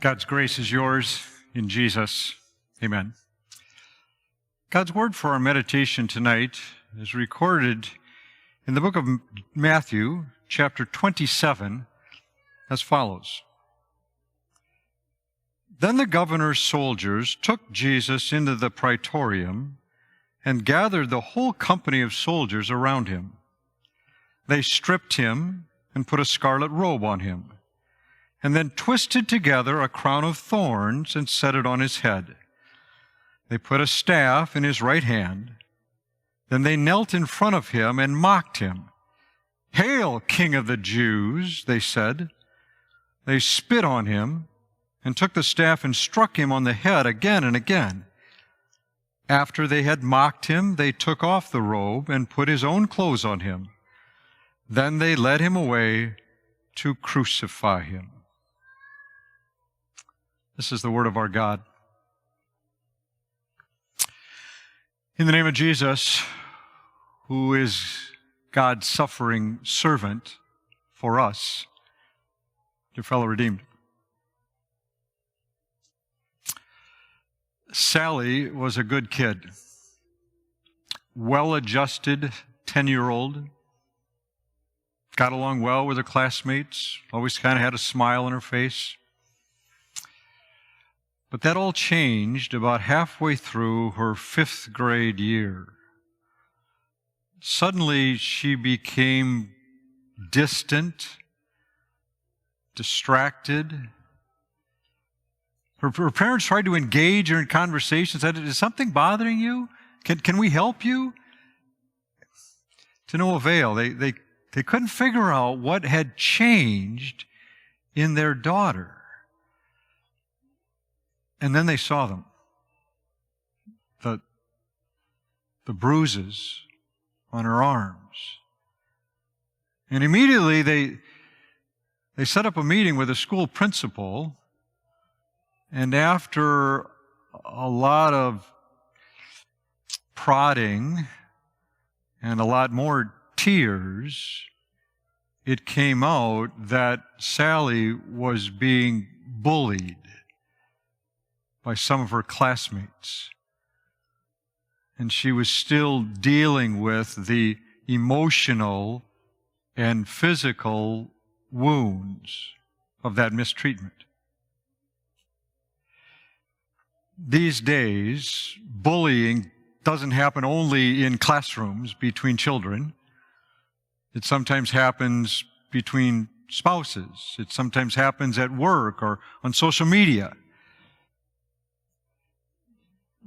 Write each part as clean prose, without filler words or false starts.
God's grace is yours in Jesus. Amen. God's word for our meditation tonight is recorded in the book of Matthew, chapter 27, as follows. Then the governor's soldiers took Jesus into the praetorium and gathered the whole company of soldiers around him. They stripped him and put a scarlet robe on him, and then twisted together a crown of thorns and set it on his head. They put a staff in his right hand. Then they knelt in front of him and mocked him. "Hail, King of the Jews," they said. They spit on him and took the staff and struck him on the head again and again. After they had mocked him, they took off the robe and put his own clothes on him. Then they led him away to crucify him. This is the word of our God. In the name of Jesus, who is God's suffering servant for us, dear fellow redeemed. Sally was a good kid, well-adjusted 10-year-old, got along well with her classmates, always kind of had a smile on her face. But that all changed about halfway through her 5th grade year. Suddenly, she became distant, distracted. Her parents tried to engage her in conversations. Said, "Is something bothering you? Can we help you?" To no avail. They couldn't figure out what had changed in their daughter. And then they saw them. The bruises on her arms. And immediately they set up a meeting with the school principal, and after a lot of prodding and a lot more tears, it came out that Sally was being bullied by some of her classmates. And she was still dealing with the emotional and physical wounds of that mistreatment. These days, bullying doesn't happen only in classrooms between children. It sometimes happens between spouses. It sometimes happens at work or on social media.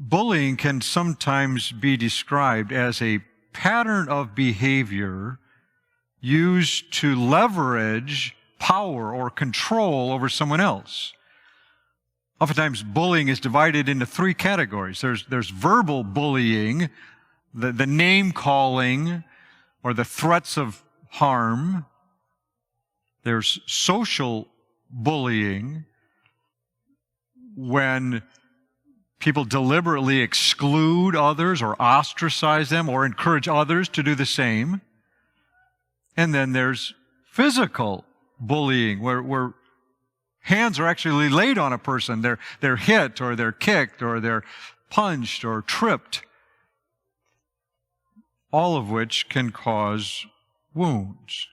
Bullying can sometimes be described as a pattern of behavior used to leverage power or control over someone else. Oftentimes, bullying is divided into 3 categories. There's verbal bullying, the name-calling, or the threats of harm. There's social bullying, when people deliberately exclude others or ostracize them or encourage others to do the same. And then there's physical bullying, where hands are actually laid on a person. They're hit, or they're kicked, or they're punched or tripped, all of which can cause wounds.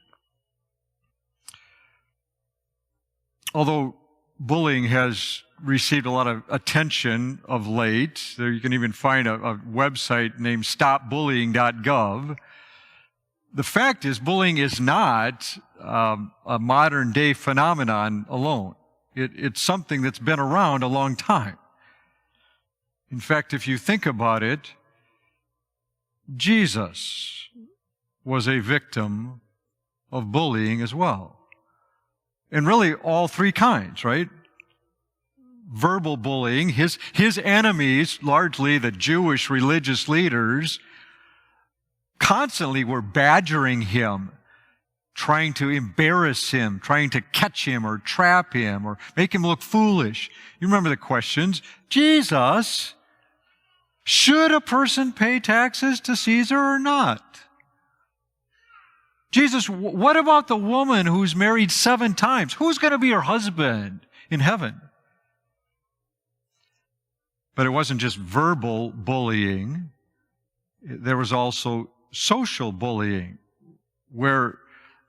Although bullying has received a lot of attention of late, there you can even find a website named stopbullying.gov. The fact is, bullying is not a modern-day phenomenon alone. It's something that's been around a long time. In fact, if you think about it, Jesus was a victim of bullying as well. And really all 3 kinds, right? Verbal bullying, his enemies, largely the Jewish religious leaders, constantly were badgering him, trying to embarrass him, trying to catch him or trap him or make him look foolish. You remember the questions. Jesus, should a person pay taxes to Caesar or not? Jesus, what about the woman who's married 7 times? Who's going to be her husband in heaven? But it wasn't just verbal bullying. There was also social bullying, where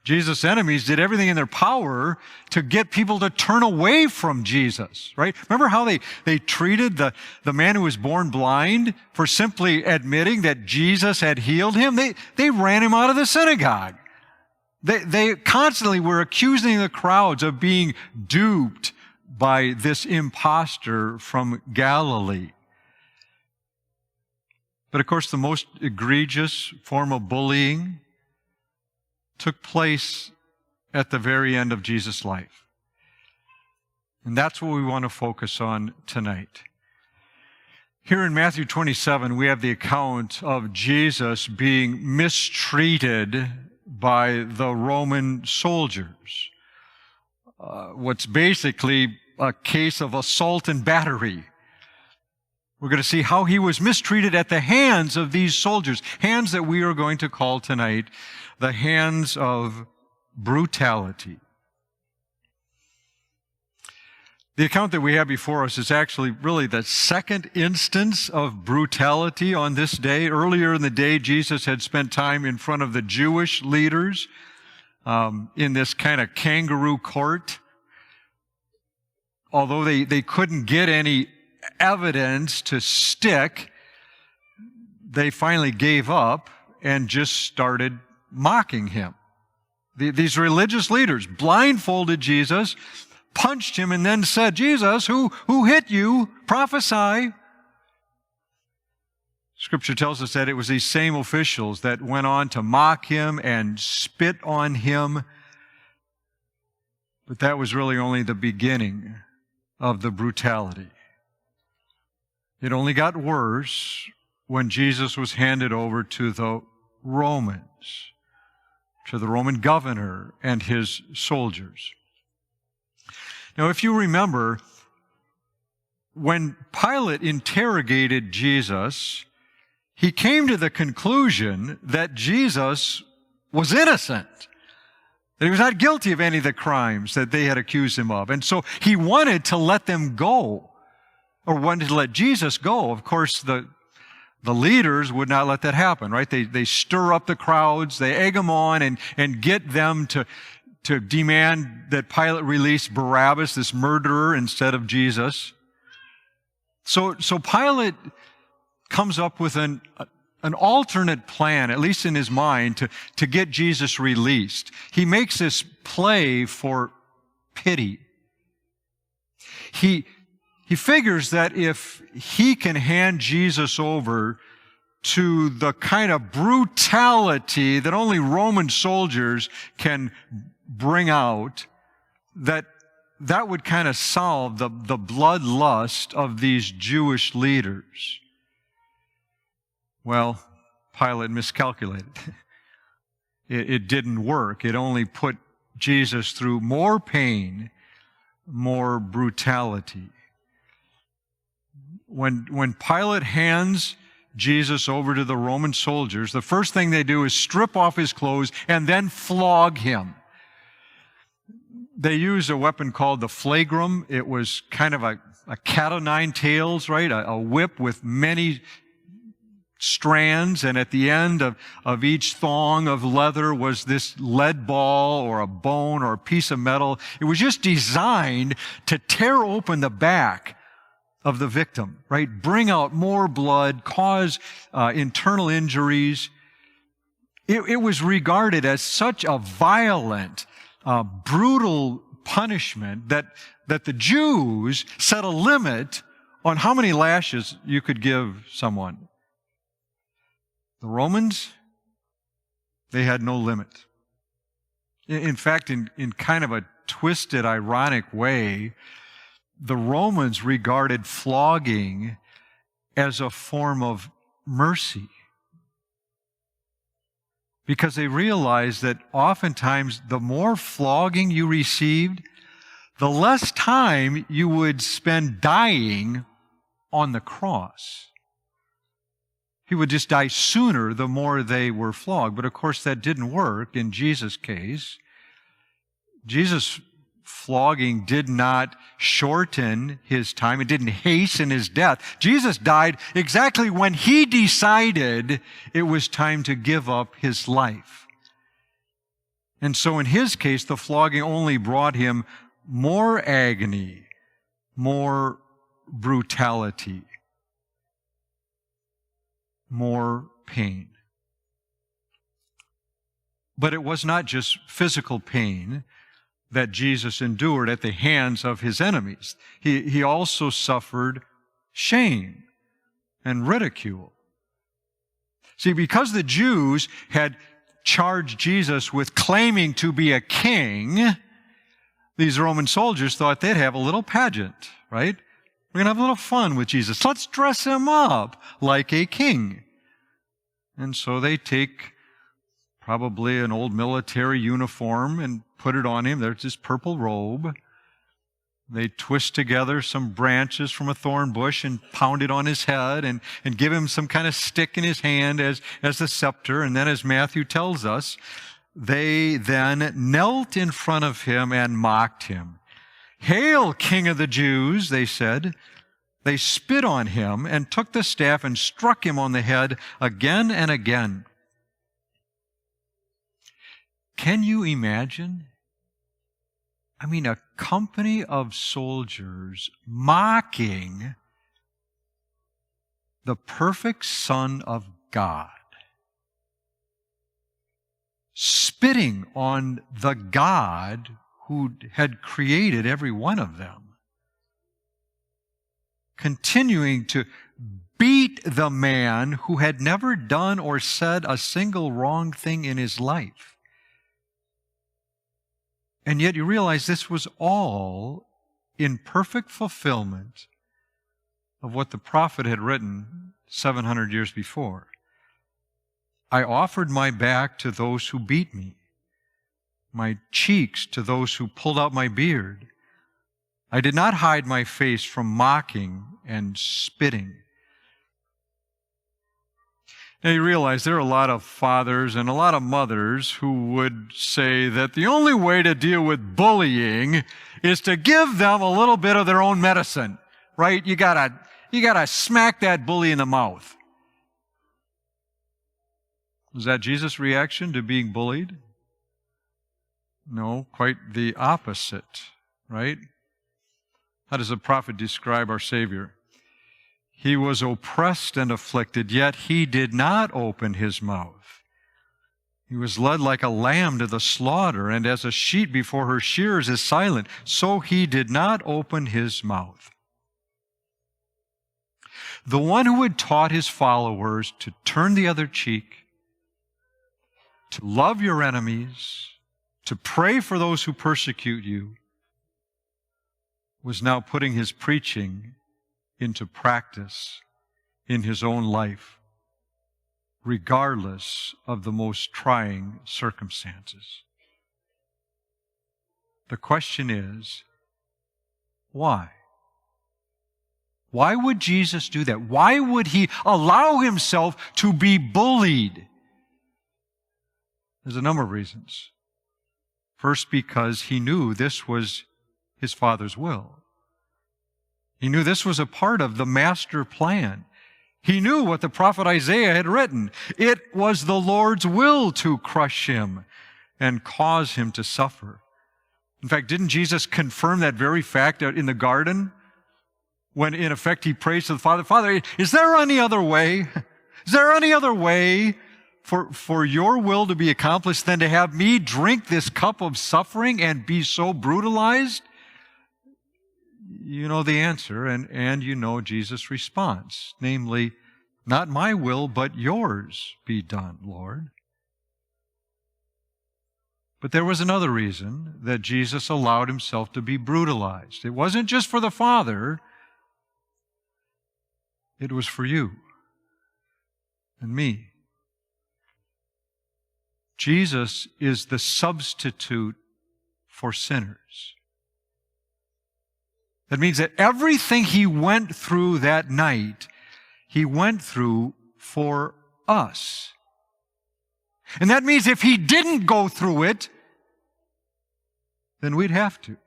Jesus' enemies did everything in their power to get people to turn away from Jesus, right? Remember how they treated the man who was born blind for simply admitting that Jesus had healed him? They ran him out of the synagogue. They constantly were accusing the crowds of being duped by this impostor from Galilee. But of course, the most egregious form of bullying took place at the very end of Jesus' life. And that's what we want to focus on tonight. Here in Matthew 27, we have the account of Jesus being mistreated by the Roman soldiers. What's basically a case of assault and battery. We're going to see how he was mistreated at the hands of these soldiers, hands that we are going to call tonight the hands of brutality. The account that we have before us is actually really the second instance of brutality on this day. Earlier in the day, Jesus had spent time in front of the Jewish leaders in this kind of kangaroo court. Although they couldn't get any evidence to stick, they finally gave up and just started mocking him. These religious leaders blindfolded Jesus, punched him, and then said, "Jesus, who hit you? Prophesy." Scripture tells us that it was these same officials that went on to mock him and spit on him. But that was really only the beginning of the brutality. It only got worse when Jesus was handed over to the Romans, to the Roman governor and his soldiers. Now, if you remember, when Pilate interrogated Jesus, he came to the conclusion that Jesus was innocent, that he was not guilty of any of the crimes that they had accused him of. And so he wanted to let them go, or wanted to let Jesus go. Of course, the leaders would not let that happen, right? They stir up the crowds, they egg them on and get them to demand that Pilate release Barabbas, this murderer, instead of Jesus. So Pilate comes up with an alternate plan, at least in his mind, to get Jesus released. He makes this play for pity. He figures that if he can hand Jesus over to the kind of brutality that only Roman soldiers can bring out, that would kind of solve the bloodlust of these Jewish leaders. Well, Pilate miscalculated. It didn't work. It only put Jesus through more pain, more brutality. When Pilate hands Jesus over to the Roman soldiers, the first thing they do is strip off his clothes and then flog him. They used a weapon called the flagrum. It was kind of a cat o' nine tails, right? A whip with many strands, and at the end of each thong of leather was this lead ball or a bone or a piece of metal. It was just designed to tear open the back of the victim, right? Bring out more blood, cause internal injuries. It was regarded as such a violent, brutal punishment that the Jews set a limit on how many lashes you could give someone. The Romans, they had no limit. In fact, in kind of a twisted, ironic way, the Romans regarded flogging as a form of mercy, because they realized that oftentimes the more flogging you received, the less time you would spend dying on the cross. He would just die sooner the more they were flogged. But of course that didn't work in Jesus' case. Jesus flogging did not shorten his time. It didn't hasten his death. Jesus died exactly when he decided it was time to give up his life. And so in his case, the flogging only brought him more agony, more brutality, more pain. But it was not just physical pain that Jesus endured at the hands of his enemies. He also suffered shame and ridicule. See, because the Jews had charged Jesus with claiming to be a king, these Roman soldiers thought they'd have a little pageant, right? We're going to have a little fun with Jesus. Let's dress him up like a king. And so they take probably an old military uniform and put it on him. There's this purple robe. They twist together some branches from a thorn bush and pound it on his head and give him some kind of stick in his hand as the scepter. And then, as Matthew tells us, they then knelt in front of him and mocked him. "Hail, King of the Jews," they said. They spit on him and took the staff and struck him on the head again and again. Can you imagine? I mean, a company of soldiers mocking the perfect Son of God, spitting on the God who had created every one of them, continuing to beat the man who had never done or said a single wrong thing in his life. And yet you realize this was all in perfect fulfillment of what the prophet had written 700 years before. "I offered my back to those who beat me, my cheeks to those who pulled out my beard. I did not hide my face from mocking and spitting." Now you realize there are a lot of fathers and a lot of mothers who would say that the only way to deal with bullying is to give them a little bit of their own medicine, right? You gotta smack that bully in the mouth. Was that Jesus' reaction to being bullied? No, quite the opposite, right? How does the prophet describe our Savior? "He was oppressed and afflicted, yet he did not open his mouth. He was led like a lamb to the slaughter, and as a sheep before her shearers is silent, so he did not open his mouth." The one who had taught his followers to turn the other cheek, to love your enemies, to pray for those who persecute you, was now putting his preaching into practice in his own life, regardless of the most trying circumstances. The question is, why? Why would Jesus do that? Why would he allow himself to be bullied? There's a number of reasons. First, because he knew this was his Father's will. He knew this was a part of the master plan. He knew what the prophet Isaiah had written. It was the Lord's will to crush him and cause him to suffer. In fact, didn't Jesus confirm that very fact in the garden when, in effect, he prays to the Father, "Father, is there any other way? Is there any other way for your will to be accomplished than to have me drink this cup of suffering and be so brutalized?" You know the answer, and you know Jesus' response, namely, "Not my will, but yours be done, Lord." But there was another reason that Jesus allowed himself to be brutalized. It wasn't just for the Father, it was for you and me. Jesus is the substitute for sinners. That means that everything he went through that night, he went through for us. And that means if he didn't go through it, then we'd have to.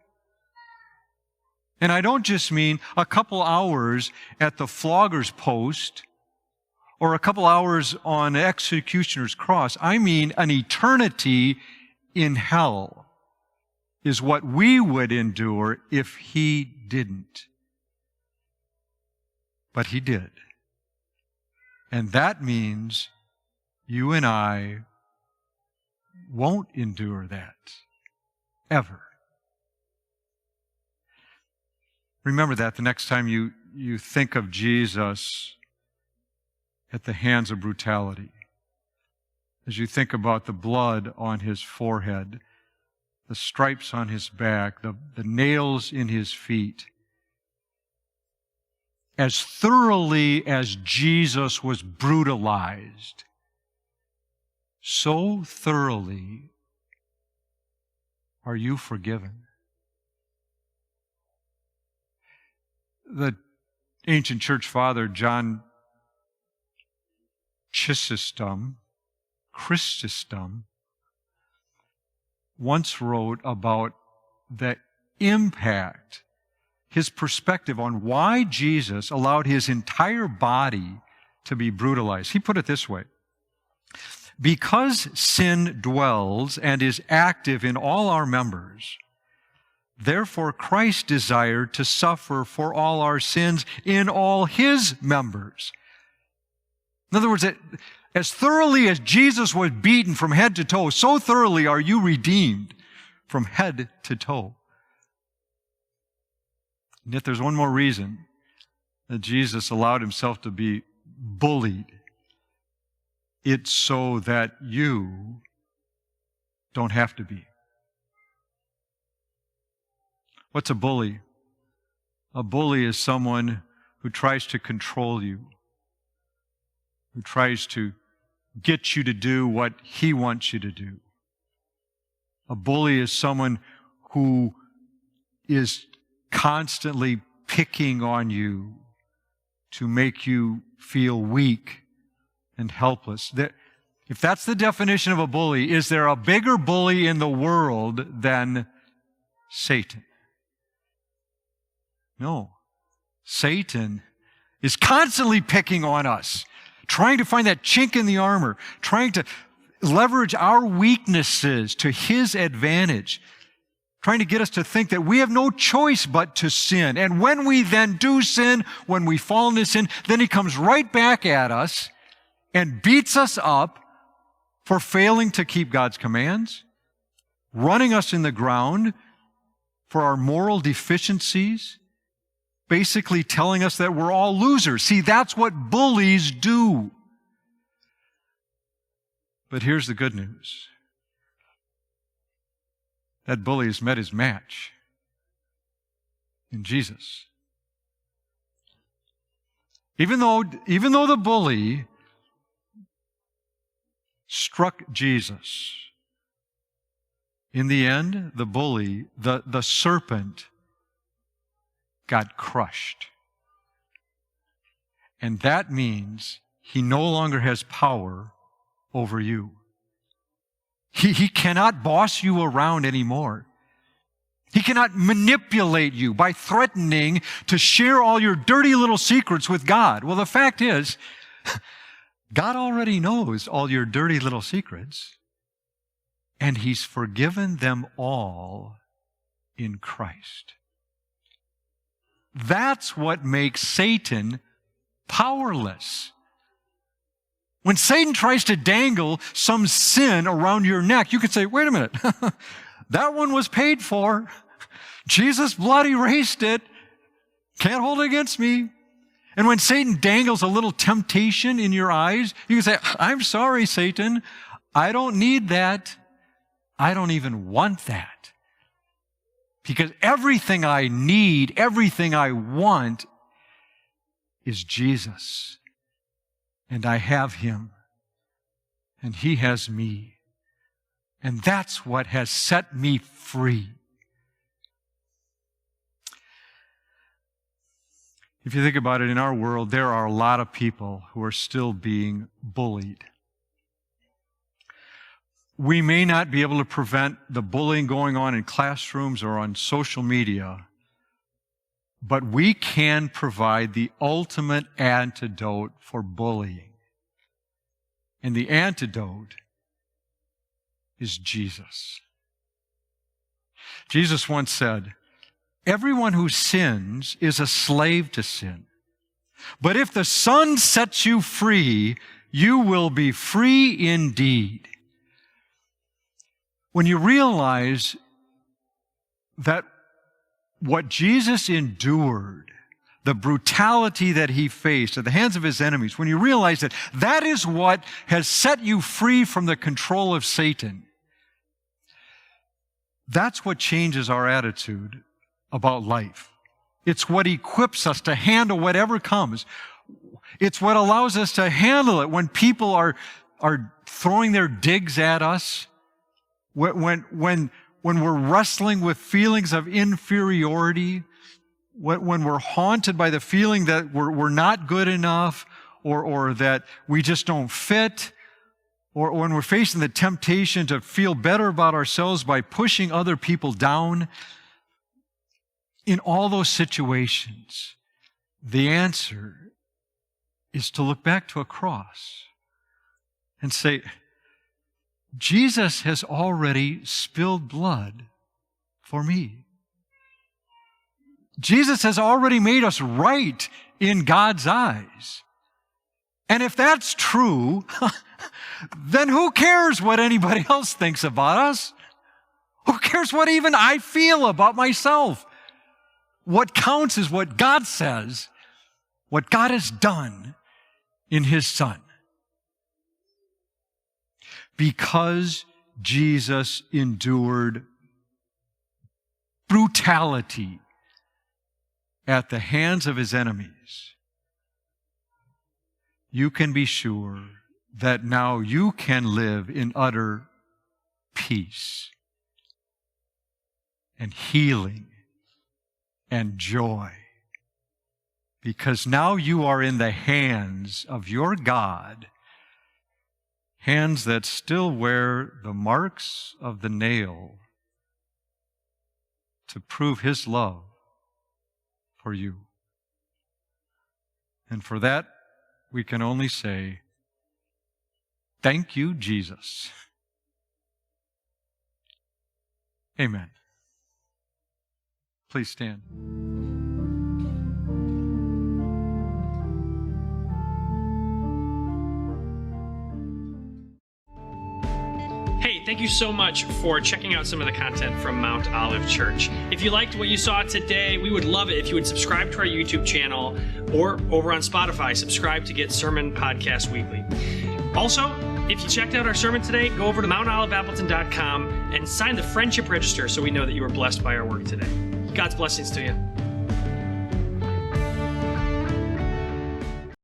And I don't just mean a couple hours at the flogger's post or a couple hours on the executioner's cross. I mean an eternity in hell is what we would endure if he didn't. But he did. And that means you and I won't endure that, ever. Remember that the next time you think of Jesus at the hands of brutality. As you think about the blood on his forehead, the stripes on his back, the nails in his feet. As thoroughly as Jesus was brutalized, so thoroughly are you forgiven. The ancient church father, John Chrysostom, once wrote about the impact, his perspective on why Jesus allowed his entire body to be brutalized. He put it this way: because sin dwells and is active in all our members, therefore Christ desired to suffer for all our sins in all his members. In other words, as thoroughly as Jesus was beaten from head to toe, so thoroughly are you redeemed from head to toe. And yet there's one more reason that Jesus allowed himself to be bullied. It's so that you don't have to be. What's a bully? A bully is someone who tries to control you, who tries to get you to do what he wants you to do. A bully is someone who is constantly picking on you to make you feel weak and helpless. If that's the definition of a bully, is there a bigger bully in the world than Satan? No. Satan is constantly picking on us, trying to find that chink in the armor, trying to leverage our weaknesses to his advantage, trying to get us to think that we have no choice but to sin. And when we then do sin, when we fall into sin, then he comes right back at us and beats us up for failing to keep God's commands, running us in the ground for our moral deficiencies, basically telling us that we're all losers. See, that's what bullies do. But here's the good news. That bully has met his match in Jesus. Even though the bully struck Jesus, in the end, the bully, the serpent, got crushed. And that means he no longer has power over you. He cannot boss you around anymore. He cannot manipulate you by threatening to share all your dirty little secrets with God. Well, the fact is, God already knows all your dirty little secrets, and he's forgiven them all in Christ. That's what makes Satan powerless. When Satan tries to dangle some sin around your neck, you could say, wait a minute, that one was paid for. Jesus' blood erased it. Can't hold it against me. And when Satan dangles a little temptation in your eyes, you can say, I'm sorry, Satan. I don't need that. I don't even want that. Because everything I need, everything I want is Jesus. And I have him. And he has me. And that's what has set me free. If you think about it, in our world, there are a lot of people who are still being bullied. We may not be able to prevent the bullying going on in classrooms or on social media, But we can provide the ultimate antidote for bullying. And the antidote is Jesus. Jesus once said, "Everyone who sins is a slave to sin. But if the Son sets you free, you will be free indeed." When you realize that what Jesus endured, the brutality that he faced at the hands of his enemies, when you realize that that is what has set you free from the control of Satan, that's what changes our attitude about life. It's what equips us to handle whatever comes. It's what allows us to handle it when people are throwing their digs at us, when we're wrestling with feelings of inferiority, when we're haunted by the feeling that we're not good enough, or that we just don't fit, or when we're facing the temptation to feel better about ourselves by pushing other people down. In all those situations, the answer is to look back to a cross and say, Jesus has already spilled blood for me. Jesus has already made us right in God's eyes. And if that's true, then who cares what anybody else thinks about us? Who cares what even I feel about myself? What counts is what God says, what God has done in his Son. Because Jesus endured brutality at the hands of his enemies, you can be sure that now you can live in utter peace and healing and joy, because now you are in the hands of your God, hands that still wear the marks of the nail to prove his love for you. And for that, we can only say, thank you, Jesus. Amen. Please stand. Hey, thank you so much for checking out some of the content from Mount Olive Church. If you liked what you saw today, we would love it if you would subscribe to our YouTube channel, or over on Spotify, subscribe to get sermon podcasts weekly. Also, if you checked out our sermon today, go over to mountoliveappleton.com and sign the friendship register so we know that you were blessed by our work today. God's blessings to you.